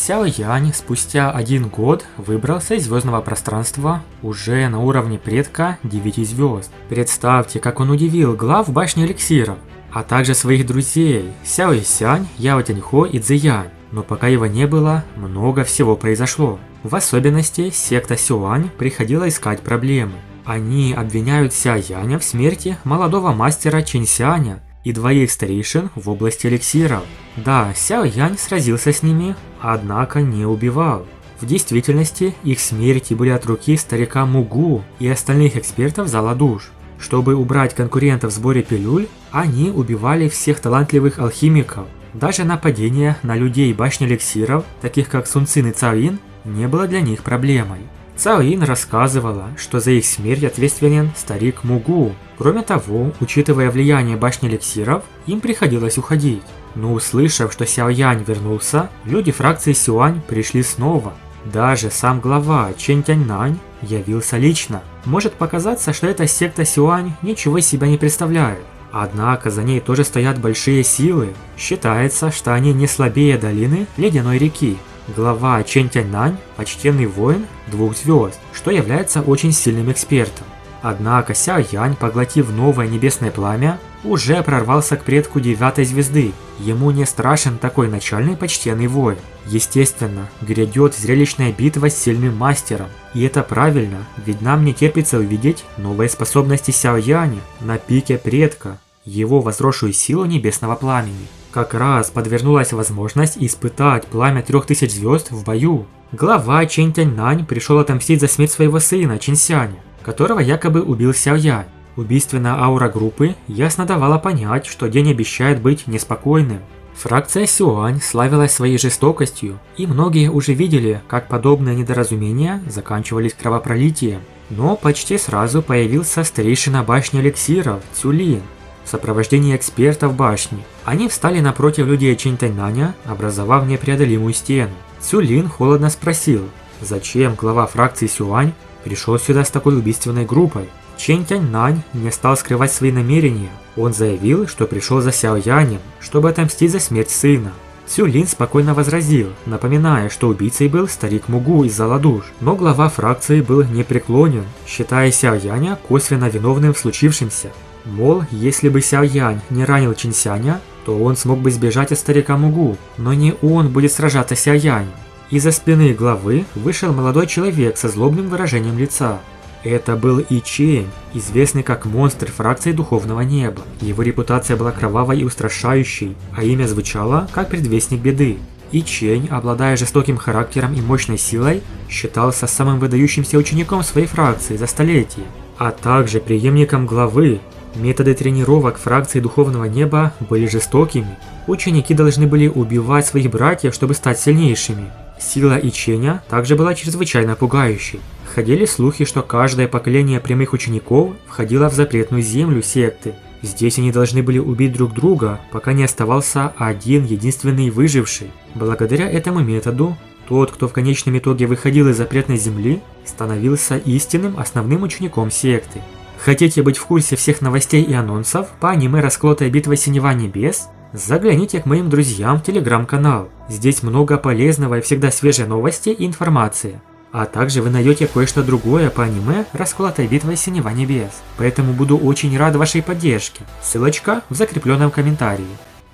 Сяо Янь спустя 1 год выбрался из звездного пространства уже на уровне предка 9 звезд. Представьте, как он удивил глав башни эликсиров, а также своих друзей Сяо Исянь, Яо Тяньхо и Цзэянь. Но пока его не было, много всего произошло. В особенности секта Сюань приходила искать проблемы. Они обвиняют Ся Яня в смерти молодого мастера Чин Сяня и 2 старейшин в области эликсиров. Да, Сяо Янь сразился с ними, однако не убивал. В действительности, их смерти были от руки старика Мугу и остальных экспертов зала душ. Чтобы убрать конкурентов в сборе пилюль, они убивали всех талантливых алхимиков. Даже нападение на людей башни эликсиров, таких как Сун Цин и Цао Ин, не было для них проблемой. Цао Ин рассказывала, что за их смерть ответственен старик Мугу. Кроме того, учитывая влияние башни эликсиров, им приходилось уходить. Но услышав, что Сяо Янь вернулся, люди фракции Сюань пришли снова. Даже сам глава Чэнь Тяньнань явился лично. Может показаться, что эта секта Сюань ничего из себя не представляет. Однако за ней тоже стоят большие силы. Считается, что они не слабее долины Ледяной реки. Глава Чэнь Тяньнань – почтенный воин 2 звезд, что является очень сильным экспертом. Однако Сяо Янь, поглотив новое небесное пламя, уже прорвался к предку 9 звезды. Ему не страшен такой начальный почтенный воин. Естественно, грядет зрелищная битва с сильным мастером. И это правильно, ведь нам не терпится увидеть новые способности Сяо Яня на пике предка, его возросшую силу небесного пламени. Как раз подвернулась возможность испытать пламя 3000 звезд в бою. Глава Чэнь Тяньнань пришел отомстить за смерть своего сына Чин Сяня, которого якобы убил Сяо Янь. Убийственная аура группы ясно давала понять, что день обещает быть неспокойным. Фракция Сюань славилась своей жестокостью, и многие уже видели, как подобные недоразумения заканчивались кровопролитием. Но почти сразу появился старейшина башни эликсиров Цюлин в сопровождении экспертов башни. Они встали напротив людей Чэнь Тяньнаня, образовав непреодолимую стену. Цюлин холодно спросил, зачем глава фракции Сюань пришел сюда с такой убийственной группой. Чэнь Тяньнань не стал скрывать свои намерения. Он заявил, что пришел за Сяо Янем, чтобы отомстить за смерть сына. Цюлин спокойно возразил, напоминая, что убийцей был старик Мугу из зала душ. Но глава фракции был непреклонен, считая Сяо Яня косвенно виновным в случившемся. Мол, если бы Сяо Янь не ранил Чин Сяня, то он смог бы сбежать от старика Мугу, но не он будет сражаться с Сяо Янем. Из-за спины главы вышел молодой человек со злобным выражением лица. Это был И Чэнь, известный как монстр фракции Духовного Неба. Его репутация была кровавой и устрашающей, а имя звучало как предвестник беды. И Чэнь, обладая жестоким характером и мощной силой, считался самым выдающимся учеником своей фракции за столетия, а также преемником главы. Методы тренировок фракции Духовного Неба были жестокими. Ученики должны были убивать своих братьев, чтобы стать сильнейшими. Сила И Чэня также была чрезвычайно пугающей. Ходили слухи, что каждое поколение прямых учеников входило в запретную землю секты. Здесь они должны были убить друг друга, пока не оставался один единственный выживший. Благодаря этому методу, тот, кто в конечном итоге выходил из запретной земли, становился истинным основным учеником секты. Хотите быть в курсе всех новостей и анонсов по аниме «Расколотая битва Синева Небес»? Загляните к моим друзьям в телеграм-канал. Здесь много полезного и всегда свежей новости и информации. А также вы найдете кое-что другое по аниме «Расколотая битва Синева Небес». Поэтому буду очень рад вашей поддержке. Ссылочка в закрепленном комментарии.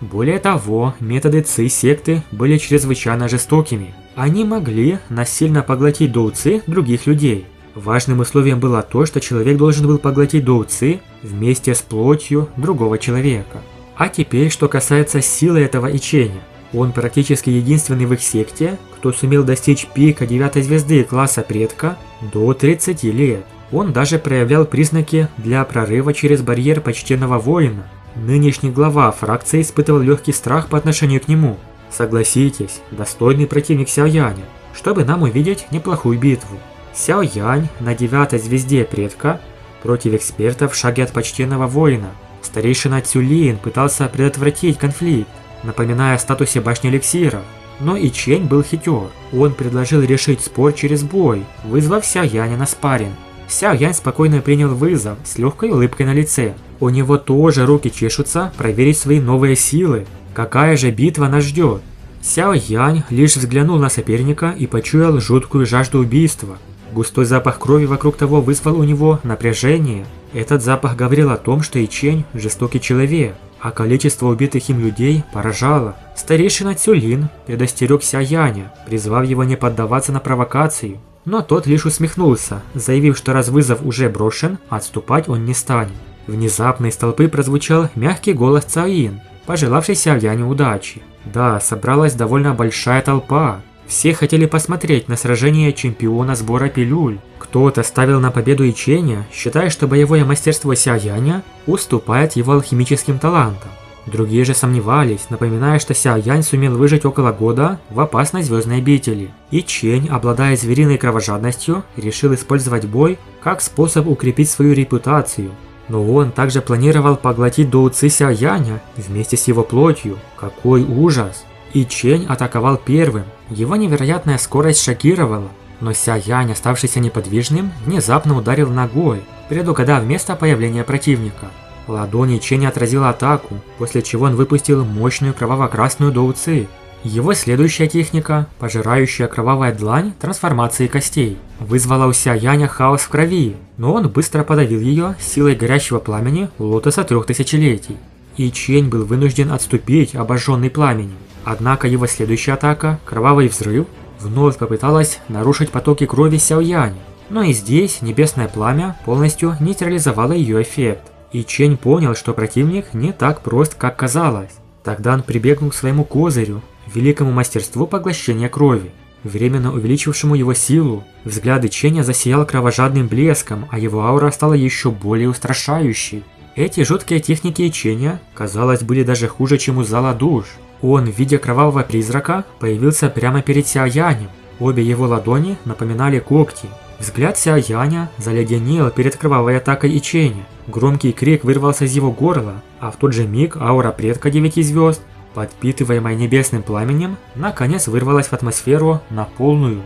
Более того, методы Ци секты были чрезвычайно жестокими. Они могли насильно поглотить доу Ци других людей. Важным условием было то, что человек должен был поглотить доу Ци вместе с плотью другого человека. А теперь, что касается силы этого И Чэня. Он практически единственный в их секте, кто сумел достичь пика 9 звезды класса предка до 30 лет. Он даже проявлял признаки для прорыва через барьер почтенного воина. Нынешний глава фракции испытывал легкий страх по отношению к нему. Согласитесь, достойный противник Сяо Яня, чтобы нам увидеть неплохую битву. Сяо Янь на 9 звезде предка против экспертов в шаге от почтенного воина. Старейшина Цюлин пытался предотвратить конфликт, напоминая о статусе башни эликсира. Но И Чэнь был хитер. Он предложил решить спор через бой, вызвав Сяо Яня на спарринг. Сяо Янь спокойно принял вызов с легкой улыбкой на лице. У него тоже руки чешутся проверить свои новые силы. Какая же битва нас ждет? Сяо Янь лишь взглянул на соперника и почуял жуткую жажду убийства. Густой запах крови вокруг того вызвал у него напряжение. Этот запах говорил о том, что Ичень – жестокий человек, а количество убитых им людей поражало. Старейшина Цюлин предостерег Сяо Яня, призвав его не поддаваться на провокацию. Но тот лишь усмехнулся, заявив, что раз вызов уже брошен, отступать он не станет. Внезапно из толпы прозвучал мягкий голос Цаоин, пожелавший Сяо Яню удачи. Да, собралась довольно большая толпа. Все хотели посмотреть на сражение чемпиона сбора пилюль. Кто-то ставил на победу Иченя, считая, что боевое мастерство Сяо Яня уступает его алхимическим талантам. Другие же сомневались, напоминая, что Сяо Янь сумел выжить около года в опасной звездной обители. Ичень, обладая звериной кровожадностью, решил использовать бой как способ укрепить свою репутацию. Но он также планировал поглотить доуци Сяо Яня вместе с его плотью. Какой ужас! Ичень атаковал первым. Его невероятная скорость шокировала. Но Сяо Янь, оставшийся неподвижным, внезапно ударил ногой, предугадав место появления противника. Ладонь Иченя отразила атаку, после чего он выпустил мощную кроваво-красную доуци. Его следующая техника, пожирающая кровавая длань трансформации костей, вызвала у Сяо Яня хаос в крови, но он быстро подавил ее силой горящего пламени лотоса 3000-летий. Ичень был вынужден отступить, обожженный пламенем. Однако его следующая атака, кровавый взрыв, вновь попыталась нарушить потоки крови Сяо Яня. Но и здесь небесное пламя полностью нейтрализовало ее эффект. Ичень понял, что противник не так прост, как казалось. Тогда он прибегнул к своему козырю, великому мастерству поглощения крови, временно увеличившему его силу. Взгляд Иченя засиял кровожадным блеском, а его аура стала еще более устрашающей. Эти жуткие техники Иченя, казалось, были даже хуже, чем у зала душ. Он, в виде кровавого призрака, появился прямо перед Сяо Янем. Обе его ладони напоминали когти. Взгляд Сяо Яня заледенел перед кровавой атакой Иченя. Громкий крик вырвался из его горла, а в тот же миг аура предка 9 звезд, подпитываемая небесным пламенем, наконец вырвалась в атмосферу на полную.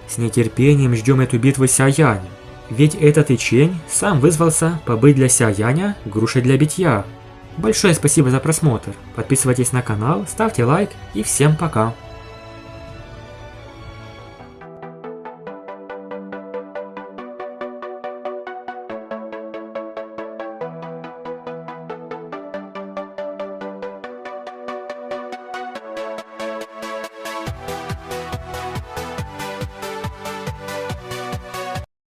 С нетерпением ждем эту битву Сяо Яня. Ведь этот Ичень сам вызвался побыть для Сяо Яня грушей для битья. Большое спасибо за просмотр. Подписывайтесь на канал, ставьте лайк и всем пока.